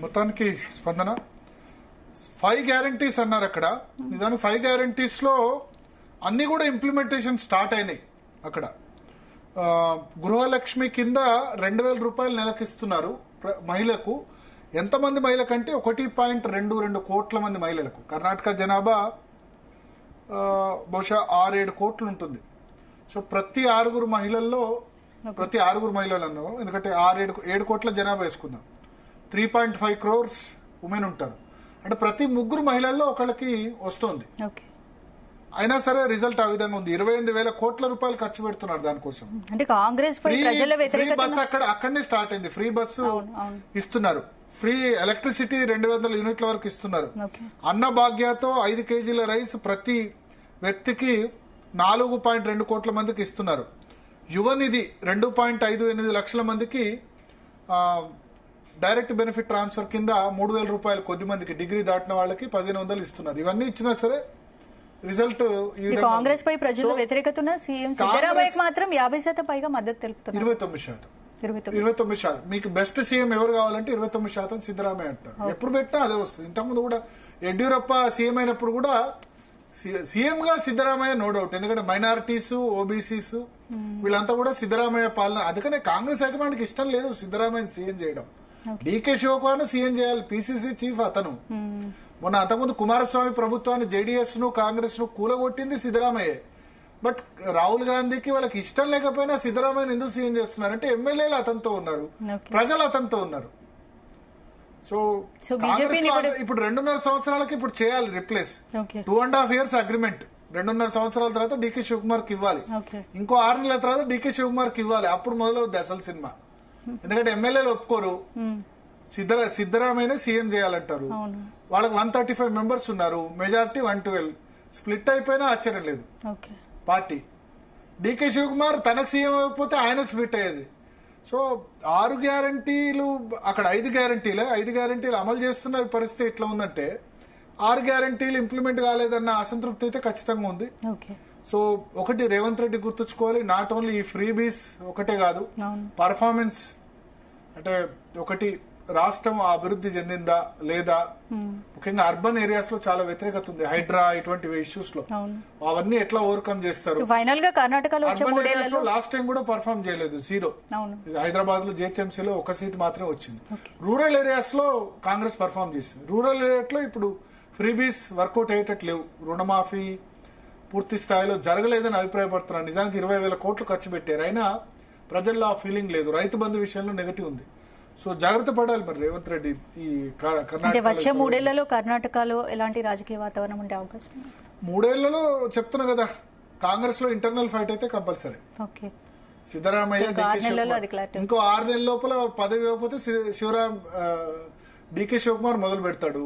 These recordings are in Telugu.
మొత్తానికి స్పందన 5 గ్యారంటీస్ అన్నారు అక్కడ. నిజానికి 5 గ్యారంటీస్ లో అన్ని కూడా ఇంప్లిమెంటేషన్ స్టార్ట్ అయినాయి. అక్కడ గృహలక్ష్మి కింద 2,000 రూపాయలు నెలకిస్తున్నారు మహిళకు. ఎంతమంది మహిళకంటే 1.22 కోట్ల మంది మహిళలకు. కర్ణాటక జనాభా బహుశా 6-7 కోట్లు ఉంటుంది. సో ప్రతి 6 మహిళల్లో అన్నారు, ఎందుకంటే 6-7 కోట్ల జనాభా వేసుకుందాం, 3.5 crores ఉమెన్ ఉంటారు. అంటే ప్రతి 3 మహిళల్లో ఒకళ్ళకి వస్తుంది. అయినా సరే రిజల్ట్ ఆ విధంగా ఉంది. 28,000 కోట్ల రూపాయలు ఖర్చు పెడుతున్నారు దానికోసం. అంటే కాంగ్రెస్ ఫ్రీ బస్ అక్కడనే స్టార్ట్ అయింది. ఫ్రీ బస్సు ఇస్తున్నారు. ఫ్రీ ఎలక్ట్రిసిటీ 200 యూనిట్ల వరకు ఇస్తున్నారు. అన్న భాగ్యతో 5 కేజీల రైస్ ప్రతి వ్యక్తికి 4.2 కోట్ల మందికి ఇస్తున్నారు. యువనిధి 2.58 లక్షల మందికి డైరెక్ట్ బెనిఫిట్ ట్రాన్స్ఫర్ కింద 3,000 రూపాయలు కొద్ది మందికి, డిగ్రీ దాటిన వాళ్ళకి 1,500 ఇస్తున్నారు. ఇవన్నీ ఇచ్చినా సరే రిజల్ట్ కాంగ్రెస్ పై ప్రజలు వ్యతిరేకత ఉన్న సీఎం సిద్ధరామయ్యకు మాత్రం 50% పైగా మద్దతు తెలుపుతున్నారు. 29%. మీకు బెస్ట్ సీఎం ఎవరు కావాలంటే 29% సిద్ధరామయ్య అంటారు. ఎప్పుడు పెట్టినా అదే వస్తుంది. ఇంతకుముందు కూడా యడ్యూరప్ప సీఎం అయినప్పుడు కూడా సీఎం గా సిద్ధరామయ్య నో డౌట్. ఎందుకంటే మైనారిటీస్, ఓబీసీస్ వీళ్ళంతా కూడా సిద్ధరామయ్య పాలన. అందుకనే కాంగ్రెస్ హైకమాండ్ కి ఇష్టం లేదు సిద్ధరామయ్య సీఎం చేయడం. డీకే శివకుమార్ సీఎం చేయాలి, పిసిసి చీఫ్ అతను. మొన్న అంతకుముందు కుమారస్వామి ప్రభుత్వాన్ని, జేడీఎస్ ను, కాంగ్రెస్ ను కూలగొట్టింది సిద్ధరామయ్యే. బట్ రాహుల్ గాంధీకి వాళ్ళకి ఇష్టం లేకపోయినా సిద్ధరామయ్యను ఎందుకు సీఎం చేస్తున్నారంటే ఎమ్మెల్యేలు అతనితో ఉన్నారు, ప్రజలు అతనితో ఉన్నారు. సో కాంగ్రెస్ ఇప్పుడు 2.5 సంవత్సరాలకి ఇప్పుడు చేయాలి రిప్లేస్. 2.5 years agreement. 2.5 సంవత్సరాల తర్వాత డీకే శివకుమార్ కి ఇవ్వాలి. ఇంకో 6 నెలల తర్వాత డీకే శివకుమార్ కి ఇవ్వాలి. అప్పుడు మొదలవుద్ది అసలు సినిమా. ఎందుకంటే ఎమ్మెల్యేలు ఒప్పుకోరు, సిద్ధరామయ్యనే సీఎం చేయాలంటారు. వాళ్ళకి 135 మెంబర్స్ ఉన్నారు, మెజారిటీ 112. స్ప్లిట్ అయిపోయినా ఆశ్చర్యం లేదు పార్టీ. డీకే శివకుమార్ తనకు సీఎం అయిపోతే ఆయన స్ప్లిట్ అయ్యేది. సో 6 గ్యారంటీలు అక్కడ 5 గ్యారంటీలు అమలు చేస్తున్న పరిస్థితి ఎట్లా ఉందంటే 6 గ్యారంటీలు ఇంప్లిమెంట్ కాలేదన్న అసంతృప్తి అయితే ఖచ్చితంగా ఉంది. సో ఒకటి రేవంత్ రెడ్డి గుర్తుంచుకోవాలి, నాట్ ఓన్లీ ఈ ఫ్రీ బీస్ ఒకటే కాదు, పర్ఫార్మెన్స్ అంటే ఒకటి రాష్ట్రం అభివృద్ధి చెందిందా లేదా. ముఖ్యంగా అర్బన్ ఏరియాస్ లో చాలా వ్యతిరేకత ఉంది, హైడ్రా ఇటువంటి ఇష్యూస్ లో. అవన్నీ ఎట్లా ఓవర్కమ్ చేస్తారు. ఫైనల్ గా కర్ణాటకలో అర్బన్ ఏరియాస్ లో లాస్ట్ టైం కూడా పర్ఫార్మ్ చేయలేదు, 0. హైదరాబాద్ లో జేహెచ్ఎంసీలో 1 సీట్ మాత్రమే వచ్చింది. రూరల్ ఏరియాస్ లో కాంగ్రెస్ పర్ఫార్మ్ చేసింది. రూరల్ ఏరియాస్ లో ఇప్పుడు ఫ్రీబీస్ వర్కౌట్ అయ్యేటట్లు లేవు. రుణమాఫీ పూర్తి స్థాయిలో జరగలేదని అభిప్రాయపడుతున్నారు. నిజానికి 20,000 కోట్లు ఖర్చు పెట్టారు, అయినా ప్రజల్లో ఆ ఫీలింగ్ లేదు. రైతు బంధు విషయంలో నెగటివ్ ఉంది. సో జాగ్రత్త పడాలి మరి రేవంత్ రెడ్డి. ఈ కర్ణాటక వచ్చే 3 ఏళ్లలో కర్ణాటకలో ఎలాంటి రాజకీయ వాతావరణం ఉండే అవకాశం? 3 ఏళ్లలో చెప్తున్నా కదా, కాంగ్రెస్ లో ఇంటర్నల్ ఫైట్ అయితే కంపల్సరీ. సిద్ధరామయ్య ఇంకో 6 నెలల లోపల పదవి ఇవ్వకపోతే డీకే శివకుమార్ మొదలు పెడతాడు.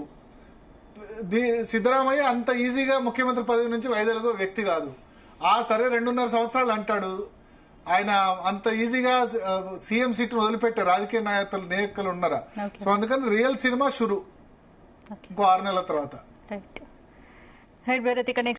సిద్ధరామయ్య అంత ఈజీగా ముఖ్యమంత్రి పదవి నుంచి వైదొలిగే వ్యక్తి కాదు. సరే 2.5 సంవత్సరాలు అంటాడు. ఆయన అంత ఈజీగా సీఎం సీట్ వదిలిపెట్టే రాజకీయ నాయకులు ఉన్నారా? సో అందుకని రియల్ సినిమా షురు ఇంకో 6 నెలల తర్వాత.